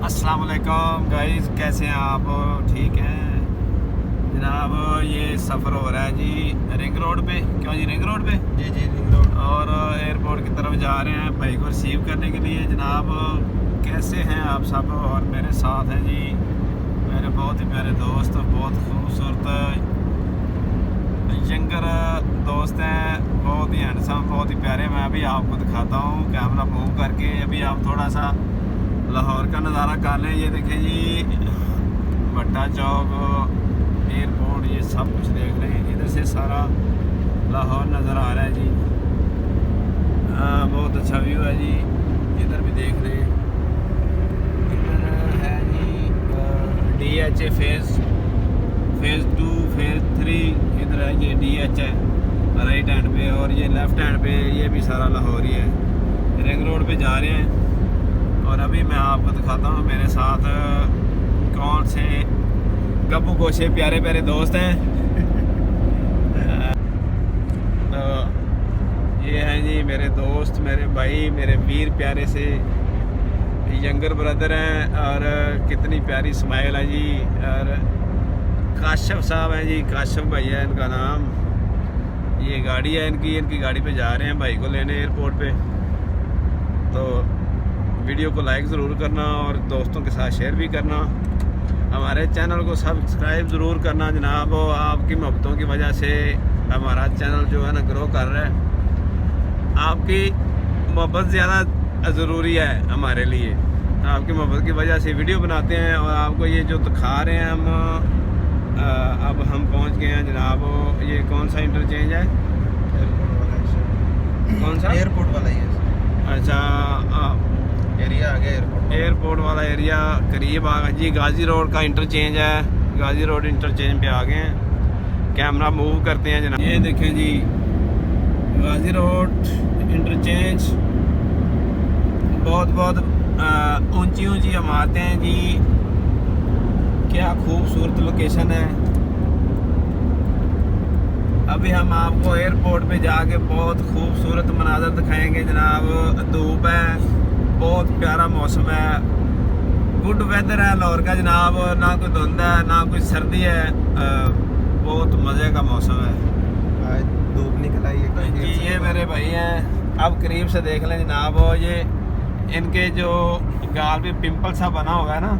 अस्सलाम वालेकुम गाइस, कैसे हैं आप? ठीक हैं जनाब। ये सफ़र हो रहा है जी रिंग रोड पे। क्यों जी रिंग रोड पे? जी रिंग रोड। और एयरपोर्ट की तरफ जा रहे हैं भाई को रिसीव करने के लिए। जनाब कैसे हैं आप सब? और मेरे साथ हैं जी मेरे बहुत ही प्यारे दोस्त, बहुत खूबसूरत यंगर दोस्त हैं, बहुत ही हैंडसम, बहुत ही प्यारे। मैं अभी आपको दिखाता हूँ कैमरा मूव करके। अभी आप थोड़ा सा लाहौर का नज़ारा कर लें। ये देखें जी भट्टा चौक, एयरपोर्ट, ये सब कुछ देख रहे हैं। इधर से सारा लाहौर नज़र आ रहा है जी। बहुत अच्छा व्यू है जी। इधर भी देख रहे हैं। इधर है जी DHA फेज़ 2 फेज़ 3। इधर है ये DH है राइट हैंड पे, और ये लेफ़्ट हैंड पे ये भी सारा लाहौर ही है। रिंग रोड पे जा रहे हैं। और अभी मैं आपको दिखाता हूँ मेरे साथ कौन से गप्पू गोशे प्यारे प्यारे दोस्त हैं। तो ये हैं जी मेरे दोस्त, मेरे भाई, मेरे वीर प्यारे से यंगर ब्रदर हैं। और कितनी प्यारी स्माइल है जी। और काशफ साहब हैं जी, काशफ भाई है इनका नाम। ये गाड़ी है इनकी गाड़ी पे जा रहे हैं भाई को लेने एयरपोर्ट पे। तो वीडियो को लाइक ज़रूर करना और दोस्तों के साथ शेयर भी करना। हमारे चैनल को सब्सक्राइब ज़रूर करना जनाब। आपकी मोहब्बतों की वजह से हमारा चैनल जो है ना ग्रो कर रहा है। आपकी मोहब्बत ज़्यादा ज़रूरी है हमारे लिए। आपकी मोहब्बत की वजह से वीडियो बनाते हैं और आपको ये जो दिखा रहे हैं हम। अब हम पहुंच गए हैं जनाब। ये कौन सा इंटरचेंज है? कौन सा? एयरपोर्ट वाला ही है। अच्छा, एरिया आ गया एयरपोर्ट वाला एरिया करीब आ गया जी। गाजी रोड का इंटरचेंज है। गाजी रोड इंटरचेंज पे आ गए हैं। कैमरा मूव करते हैं जनाब। ये देखें जी गाजी रोड इंटरचेंज। बहुत ऊंची ऊंची इमारतें हैं जी। क्या खूबसूरत लोकेशन है। अभी हम आपको एयरपोर्ट पे जाके बहुत खूबसूरत मनाज़र दिखाएंगे जनाब। धूप है, बहुत प्यारा मौसम है, गुड वेदर है लाहौर का जनाब। ना कोई धुंध है ना कोई सर्दी है। बहुत मज़े का मौसम है। आज धूप निकल आई है जी। ये मेरे भाई हैं, अब करीब से देख लें जनाब। ये इनके जो गाल पे पिंपल सा बना हुआ है ना,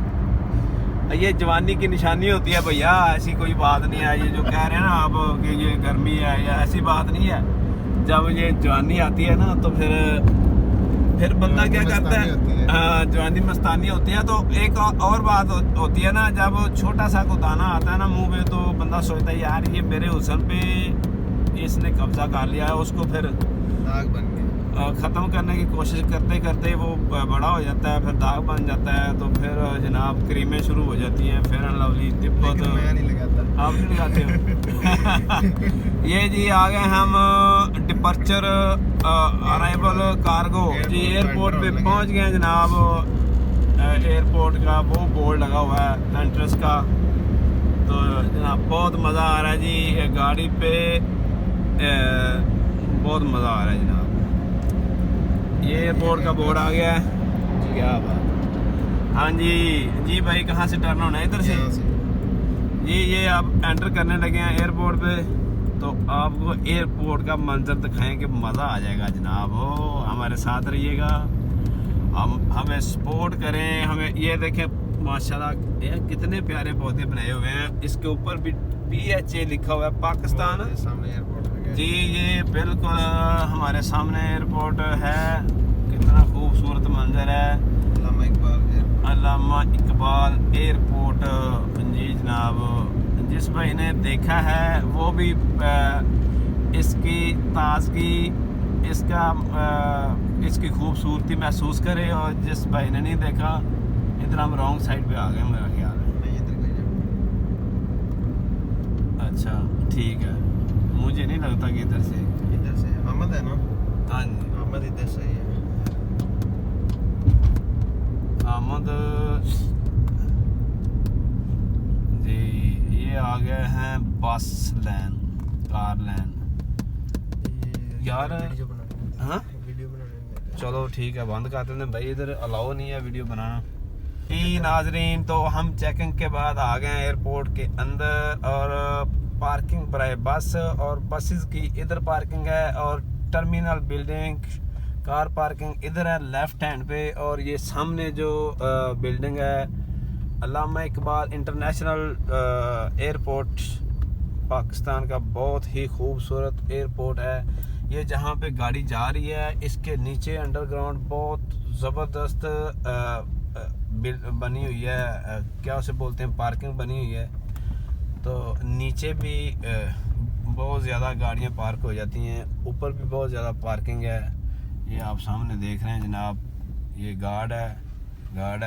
ये जवानी की निशानी होती है भैया। ऐसी कोई बात नहीं है। ये जो कह रहे हैं ना आप कि ये गर्मी है, या ऐसी बात नहीं है। जब ये जवानी आती है ना तो फिर बंदा क्या करता है, जवानी मस्तानी होती है। तो एक और बात होती है ना, जब छोटा सा को दाना आता है ना मुंह में, तो बंदा सोचता है यार ये मेरे हुस्न पे इसने कब्जा कर लिया है। उसको फिर दाग बन गया। ख़त्म करने की कोशिश करते करते वो बड़ा हो जाता है, फिर दाग बन जाता है। तो फिर जनाब क्रीमें शुरू हो जाती हैं, फेयर एंड लवली, तिब्बत। मैं नहीं लगाता। आप नहीं लगाते हो? ये जी आ गए हम डिपर्चर अराइवल कार्गो जी। एयरपोर्ट पे पहुंच गए हैं जनाब। एयरपोर्ट का वो बोर्ड लगा हुआ है एंट्रेंस का। तो जनाब बहुत मज़ा आ रहा है जी गाड़ी पे। बहुत मज़ा आ रहा है जनाब। ये एयरपोर्ट का बोर्ड आ गया है जी। क्या बात। हाँ जी भाई, कहाँ से टर्न होना है? इधर से जी। ये आप एंटर करने लगे हैं एयरपोर्ट पे, तो आपको एयरपोर्ट का मंजर दिखाएंगे, मज़ा आ जाएगा जनाब। हमारे साथ रहिएगा, हमें सपोर्ट करें। हमें ये देखें माशाल्लाह ये कितने प्यारे पौधे बनाए हुए हैं। इसके ऊपर भी DHA लिखा हुआ है, पाकिस्तान। सामने एयरपोर्ट जी ये बिल्कुल हमारे सामने एयरपोर्ट है। कितना खूबसूरत मंजर है। अल्लामा इकबाल एयरपोर्ट जी जनाब। जिस भाई ने देखा है वो भी इसकी ताजगी, इसकी खूबसूरती महसूस करे। और जिस भाई ने नहीं देखा, इधर हम रॉन्ग साइड पे आ गए मेरा ख्याल है। अच्छा ठीक है, मुझे नहीं लगता कि इधर से अहमद है ना। हाँ जी अहमद इधर से ही है। अहमद जी। ये आ गए हैं बस लैन, कार लैन यार। हाँ वीडियो बनाने। चलो ठीक है, बंद कर देते हैं भाई। इधर अलाउ नहीं है वीडियो बनाना। नाजरीन, तो हम चेकिंग के बाद आ गए हैं एयरपोर्ट के अंदर और पार्किंग बराए बस और बसेस की इधर पार्किंग है और टर्मिनल बिल्डिंग कार पार्किंग इधर है लेफ्ट हैंड पे। और ये सामने जो बिल्डिंग है अल्लामा इकबाल इंटरनेशनल एयरपोर्ट, पाकिस्तान का बहुत ही खूबसूरत एयरपोर्ट है। ये जहाँ पे गाड़ी जा रही है इसके नीचे अंडरग्राउंड बहुत ज़बरदस्त बनी हुई है, क्या उसे बोलते हैं, पार्किंग बनी हुई है। तो नीचे भी बहुत ज़्यादा गाड़ियाँ पार्क हो जाती हैं, ऊपर भी बहुत ज़्यादा पार्किंग है। ये आप सामने देख रहे हैं जनाब, ये गार्ड है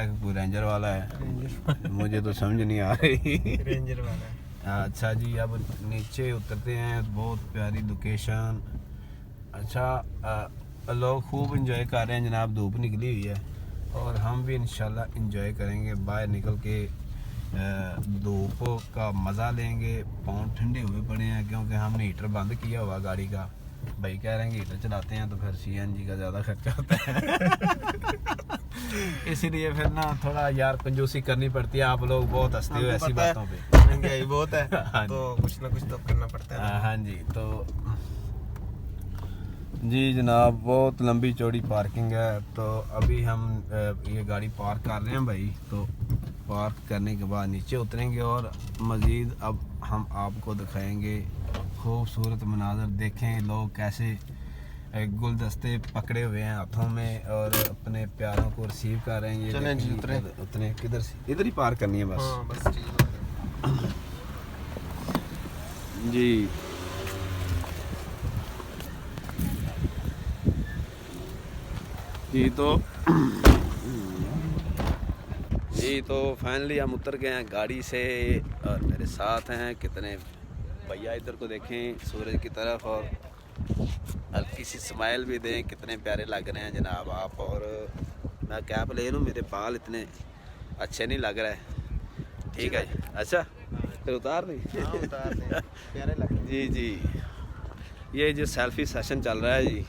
कि कोई रेंजर वाला है मुझे तो समझ नहीं आ रही। रेंजर वाला है। अच्छा जी, अब नीचे उतरते हैं, बहुत प्यारी लोकेशन। अच्छा, लोग खूब इंजॉय कर रहे हैं जनाब, धूप निकली हुई है और हम भी इंशाल्लाह इंजॉय करेंगे, बाहर निकल के धूप का मज़ा लेंगे। पाँव ठंडे हुए पड़े हैं क्योंकि हमने हीटर बंद किया हुआ गाड़ी का। भाई कह रहे हैं कि हीटर चलाते हैं तो फिर CNG का ज़्यादा खर्चा होता है इसीलिए फिर ना थोड़ा यार कंजूसी करनी पड़ती है। आप लोग बहुत हंसते हो ऐसी बातों पे, महंगाई बहुत है हाँ तो कुछ ना कुछ तो करना पड़ता है। हाँ जी, तो जी जनाब बहुत लंबी चौड़ी पार्किंग है। तो अभी हम ये गाड़ी पार्क कर रहे हैं भाई, तो पार्क करने के बाद नीचे उतरेंगे और मज़ीद अब हम आपको दिखाएंगे खूबसूरत मनाज़र। देखें लोग कैसे गुलदस्ते पकड़े हुए हैं हाथों में और अपने प्यारों को रिसीव कर रहे हैं। ये चलें जी, उतरे किधर से, इधर ही पार्क करनी है बस। हाँ, बस ठीक है। जी तो फाइनली हम उतर गए हैं गाड़ी से और मेरे साथ हैं कितने भैया, इधर को देखें सूरज की तरफ और हल्की सी स्माइल भी दें, कितने प्यारे लग रहे हैं जनाब आप। और मैं कैप ले लूँ, मेरे बाल इतने अच्छे नहीं लग रहे। ठीक है जी, अच्छा फिर उतार नहीं। हाँ, उतार दें, प्यारे लगते हैं। जी, ये जो सेल्फी सेशन चल रहा है जी,